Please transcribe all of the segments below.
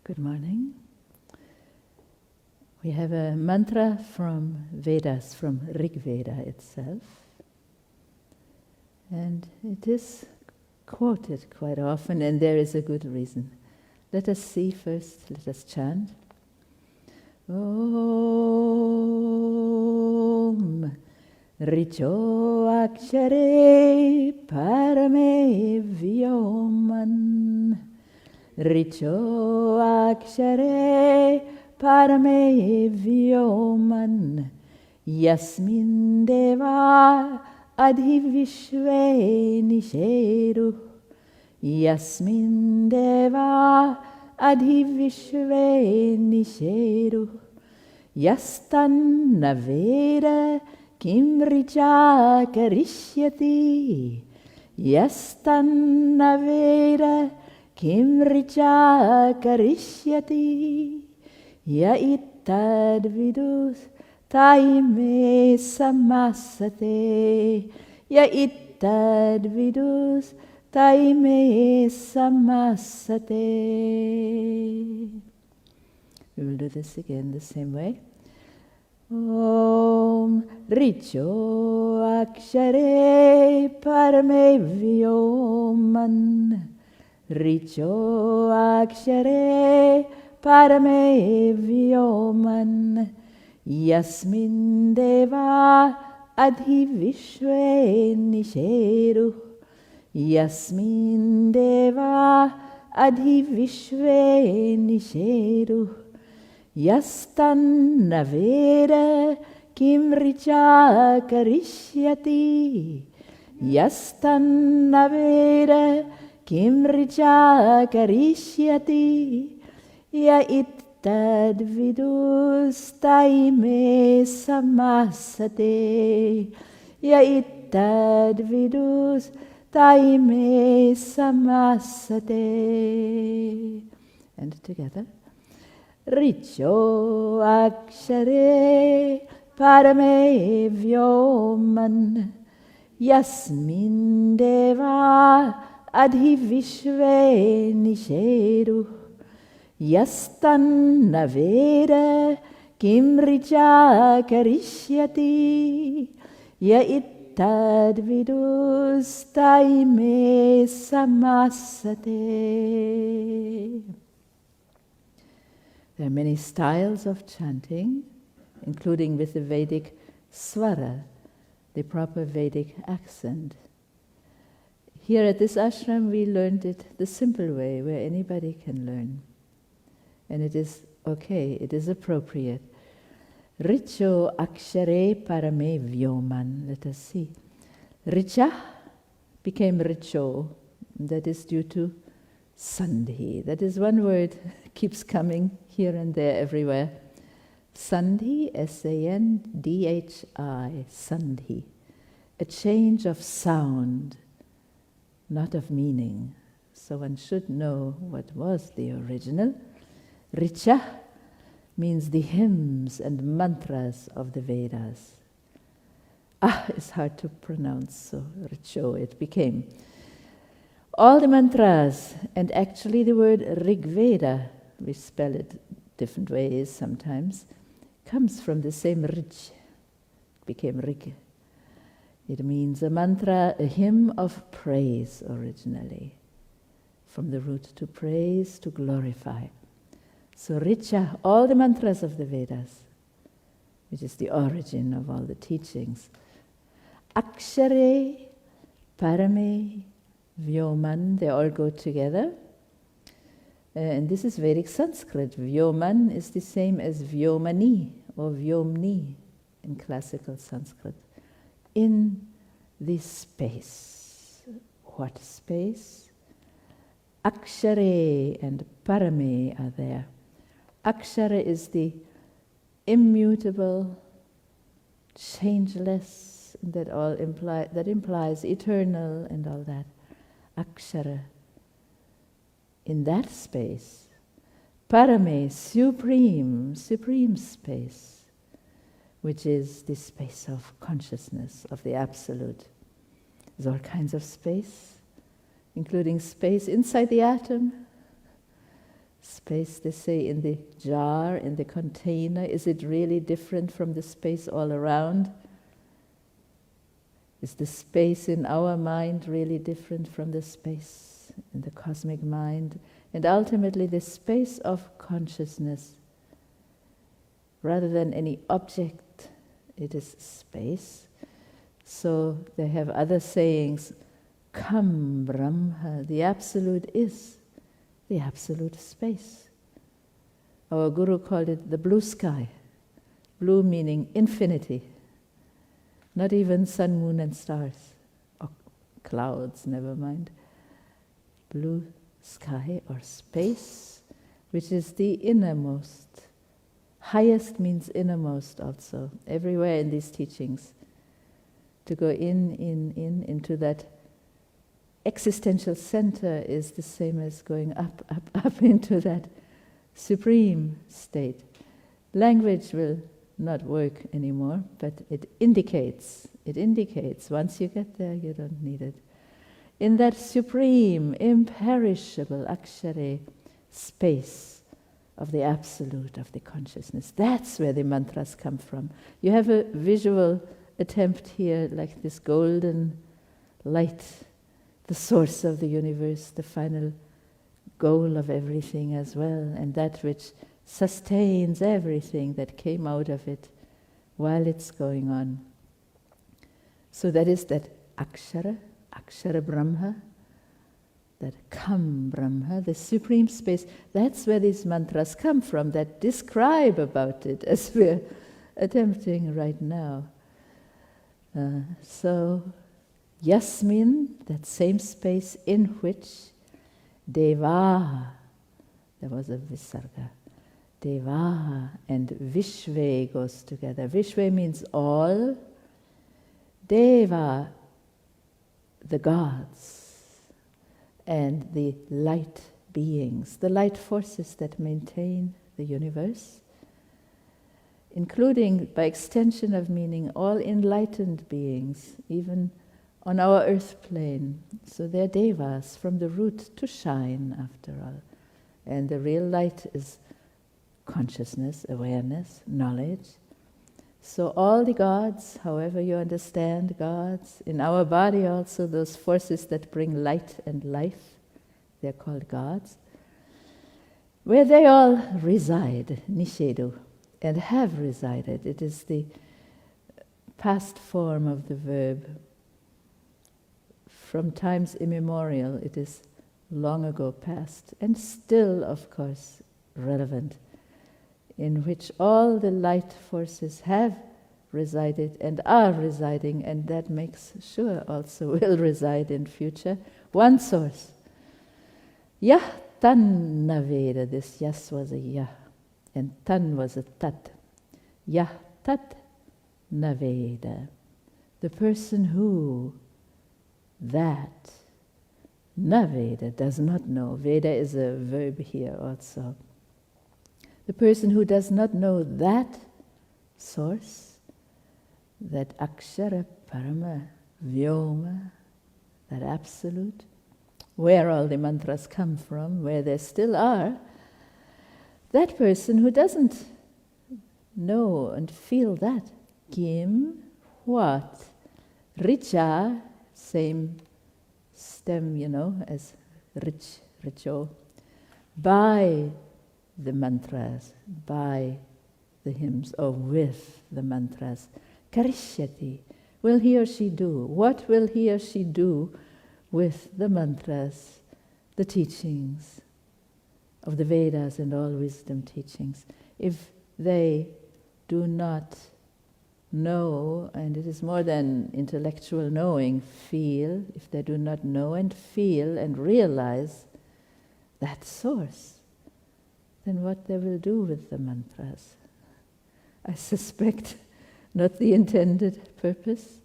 Good morning. We have a mantra from Vedas, from Rig Veda itself. And it is quoted quite often, and there is a good reason. Let us see first, let us chant. Om Richo akshare parame vyoman. Richo akshare parame vyoman. Yasmin deva adhivishve nisheru. Yasmin deva adhivishve nisheru. Yastan naveda kim richa karishyati. Yastan naveda kim richa karishyati. Ya ittad vidus taime samasate. Ya ittad vidus taime samasate. We will do this again the same way. Om Richo akshare parame vyoman. Richo akshare parame vyoman. Yasmin deva adhivishve nisheru. Yasmin deva adhivishve nisheru. Yastan naveda kim richa karishyati. Yastan naveda kim richa karishyati. Ya ittad vidus taime samasate. Ya ittad vidus taime samasate. And together. Richo akshare parame vyoman. Yasmin deva adhivishve nisheru. Yastan naveda kim richa karishyati. Ya ittad vidus taime samasate. There are many styles of chanting, including with the Vedic swara, the proper Vedic accent. Here at this ashram we learned it the simple way, where anybody can learn. And it is okay, it is appropriate. Richo akshare parame vyoman. Let us see. Richa became richo. That is due to sandhi. That is one word keeps coming here and there, everywhere. Sandhi, S-A-N-D-H-I, sandhi. A change of sound, not of meaning. So one should know what was the original. Richa means the hymns and mantras of the Vedas. It's hard to pronounce, so Richo it became. All the mantras, and actually the word Rig Veda, we spell it different ways sometimes, comes from the same Rich, became Rig. It means a mantra, a hymn of praise originally, from the root to praise, to glorify. So Richa, all the mantras of the Vedas, which is the origin of all the teachings. Akshare, parame, vyoman, they all go together. And this is Vedic Sanskrit. Vyoman is the same as vyomani or vyomni in classical Sanskrit. In this space. What space? Akshare and parame are there. Akshara is the immutable, changeless, that implies eternal and all that. Akshara. In that space, parame, supreme space, which is the space of consciousness, of the Absolute. There's all kinds of space, including space inside the atom, Space, they say, in the jar, in the container, is it really different from the space all around? Is the space in our mind really different from the space in the cosmic mind? And ultimately, the space of consciousness, rather than any object, it is space. So they have other sayings, Kam Brahma, the Absolute is the absolute space. Our Guru called it the blue sky. Blue meaning infinity. Not even sun, moon and stars. Or clouds, never mind. Blue sky or space, which is the innermost. Highest means innermost also. Everywhere in these teachings. To go into that existential center is the same as going up into that supreme state. Language will not work anymore, but it indicates. Once you get there, you don't need it. In that supreme, imperishable akshare space of the absolute, of the consciousness, that's where the mantras come from. You have a visual attempt here, like this golden light, the source of the universe, the final goal of everything as well, and that which sustains everything that came out of it while it's going on. So that is that akshara Brahma, that Kam Brahma, the supreme space. That's where these mantras come from, that describe about it, as we're attempting right now. So Yasmin, that same space in which Deva, there was a Visarga, Deva and Vishve goes together. Vishve means all, Deva, the gods, and the light beings, the light forces that maintain the universe, including, by extension of meaning, all enlightened beings, even on our earth plane. So they're devas, from the root to shine, after all. And the real light is consciousness, awareness, knowledge. So all the gods, however you understand gods, in our body also, those forces that bring light and life, they're called gods, where they all reside, nishedu, and have resided. It is the past form of the verb. From times immemorial, it is long ago past, and still, of course, relevant, in which all the light forces have resided and are residing, and that makes sure also will reside in future. One source. Yah tan naveda, this yes was a yah, and tan was a tat. Yah tat naveda, the person who that naveda does not know. Veda is a verb here also. The person who does not know that source, that akshara parama vyoma, that absolute, where all the mantras come from, where they still are, that person who doesn't know and feel that, kim, what, richa, same stem, as rich, richo, by the mantras, by the hymns, or with the mantras. Karishyati, will he or she do? What will he or she do with the mantras, the teachings of the Vedas and all wisdom teachings, if they do not know, and it is more than intellectual knowing, feel, if they do not know and feel and realize that source, then what they will do with the mantras? I suspect not the intended purpose,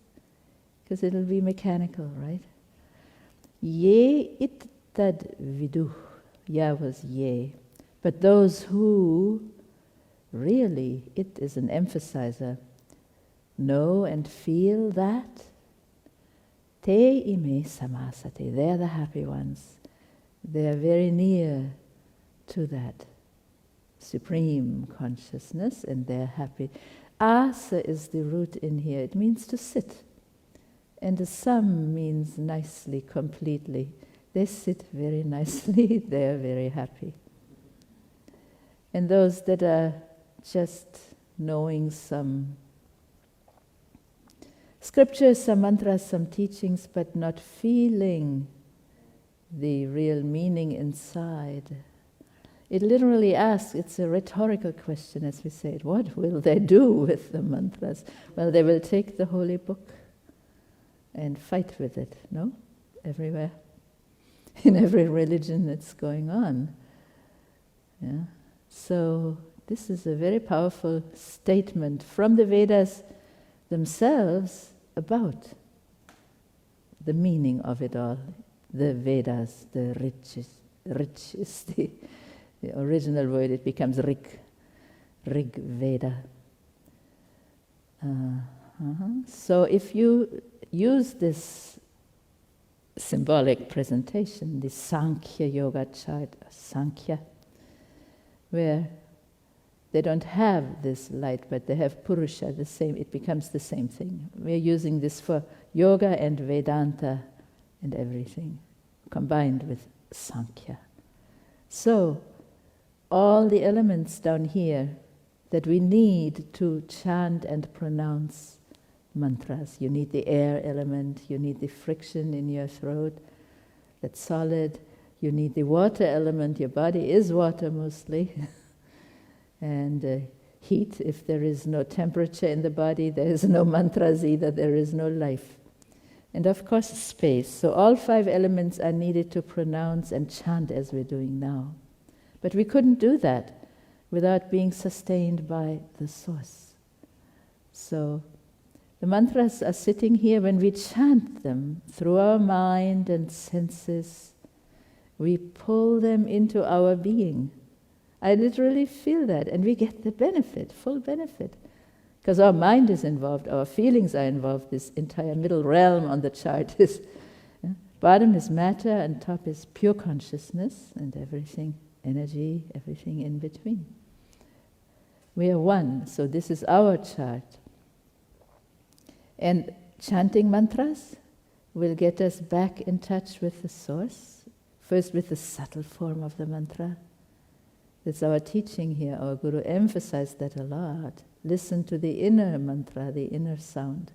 because it'll be mechanical, right? Ye it tad viduh, ya was ye, but those who really, it is an emphasizer, know and feel that, te ime samasate, they're the happy ones. They're very near to that supreme consciousness, and they're happy. Asa is the root in here. It means to sit. And the sam means nicely, completely. They sit very nicely, they're very happy. And those that are just knowing some scriptures, some mantras, some teachings, but not feeling the real meaning inside. It literally asks, it's a rhetorical question as we say it, what will they do with the mantras? Well, they will take the holy book and fight with it, no? Everywhere. In every religion it's going on. Yeah. So this is a very powerful statement from the Vedas themselves about the meaning of it all. The Vedas, the rich is the original word, it becomes Rig Veda. So if you use this symbolic presentation, the Sankhya Yoga chart, Sankhya, where they don't have this light, but they have Purusha, the same, it becomes the same thing. We're using this for yoga and Vedanta and everything, combined with Sankhya. So, all the elements down here that we need to chant and pronounce mantras. You need the air element, you need the friction in your throat, that's solid. You need the water element, your body is water mostly. And heat, if there is no temperature in the body, there is no mantras either, there is no life. And of course space. So all 5 elements are needed to pronounce and chant as we're doing now. But we couldn't do that without being sustained by the source. So the mantras are sitting here. When we chant them through our mind and senses, we pull them into our being. I literally feel that, and we get the benefit, full benefit. Because our mind is involved, our feelings are involved, this entire middle realm on the chart is, bottom is matter and top is pure consciousness and everything, energy, everything in between. We are one, so this is our chart. And chanting mantras will get us back in touch with the source, first with the subtle form of the mantra. That's our teaching here. Our Guru emphasized that a lot. Listen to the inner mantra, the inner sound.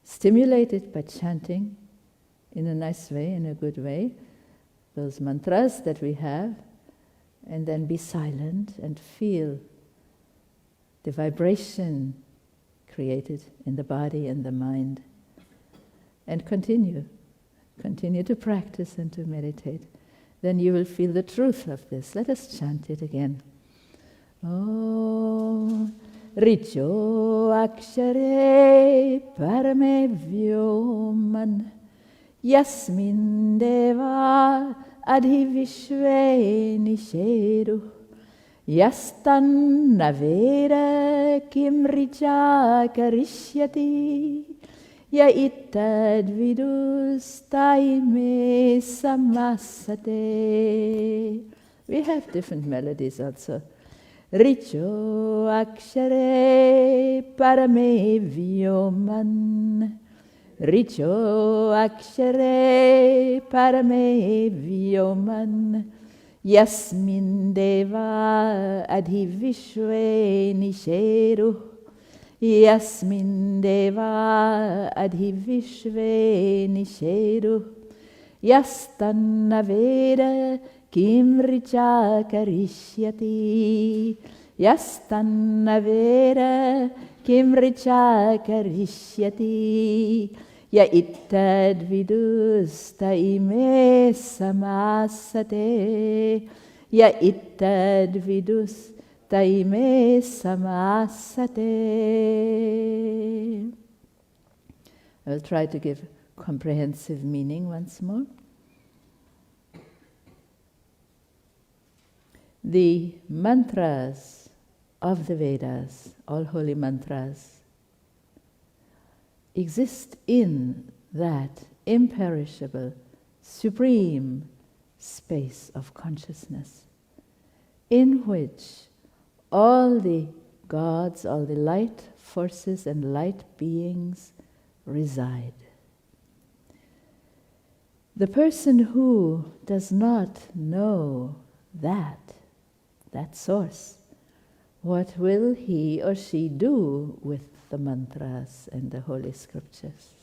Stimulate it by chanting in a nice way, in a good way, those mantras that we have, and then be silent and feel the vibration created in the body and the mind. And continue to practice and to meditate. Then you will feel the truth of this. Let us chant it again. Om Richo akshare parame vyoman yasmin deva adhivishve nisheru yastan navera kim richa karishyati ya ittad vidus taime samasate. We have different melodies also. Richo akshare parame vyoman. Richo akshare parame vyoman. Yasmin deva adhivishve nisheru. Yasmin deva adhivishve nisheru. Yastan navera kim richa karishyati. Yastan navera kim richa karishyati. Ya ittad vidus taime samasate. Ya ittad vidus taime samasate. I will try to give comprehensive meaning once more. The mantras of the Vedas, all holy mantras, exist in that imperishable, supreme space of consciousness. in which all the gods, all the light forces and light beings reside. The person who does not know that source, what will he or she do with the mantras and the holy scriptures?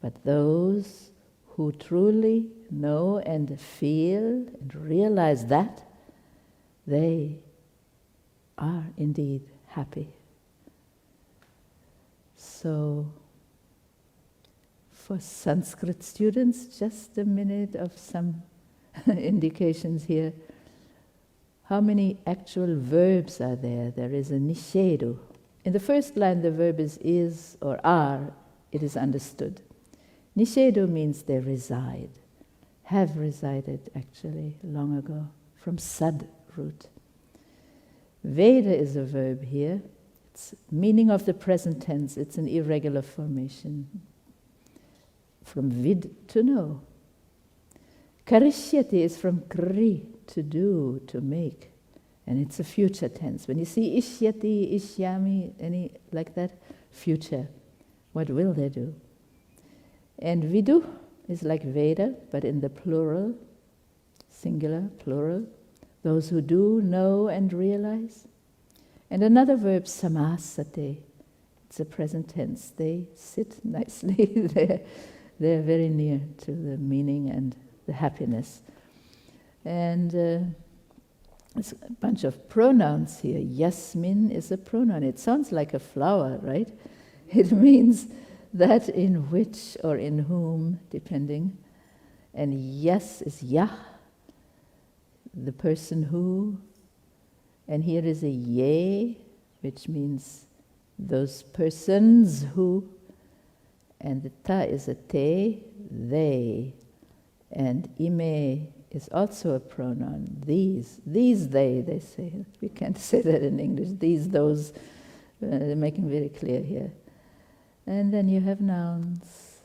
But those who truly know and feel and realize that, they are indeed happy. So, for Sanskrit students, just a minute of some indications here. How many actual verbs are there? There is a nishedu. In the first line, the verb is or are, it is understood. Nishedu means they reside, have resided actually long ago, from sad root. Veda is a verb here. It's meaning of the present tense. It's an irregular formation. From vid, to know. Karishyati is from kri, to do, to make. And it's a future tense. When you see ishyati, ishyami, any like that, future. What will they do? And vidu is like Veda, but in the plural, singular, plural. Those who do, know, and realize. And another verb, samasate. It's a present tense. They sit nicely. They're very near to the meaning and the happiness. And there's a bunch of pronouns here. Yasmin is a pronoun. It sounds like a flower, right? It means that in which or in whom, depending. And yes is yah, the person who. And here is a ye, which means those persons who. And the ta is a te, they. And ime is also a pronoun, these they say. We can't say that in English, these, those. They're making very clear here. And then you have nouns.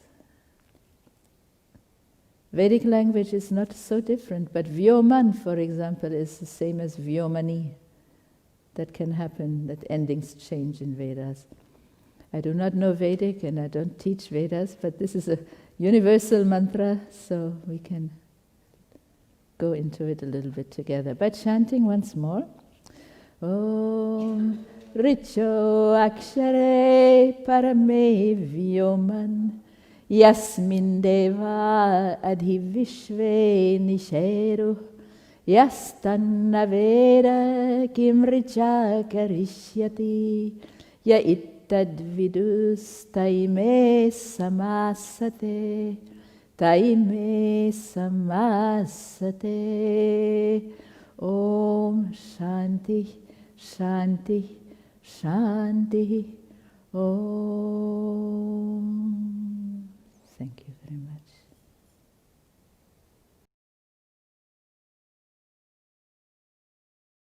Vedic language is not so different, but Vyoman, for example, is the same as Vyomani. That can happen, that endings change in Vedas. I do not know Vedic and I don't teach Vedas, but this is a universal mantra, so we can go into it a little bit together. By chanting once more. Om Richo akshare parame vyoman yasmin deva adhivishve nisheru yastanna veda kim richa karishyati ya ittad vidus taime samasate taime samasate. Om Shanti Shanti Shanti Om.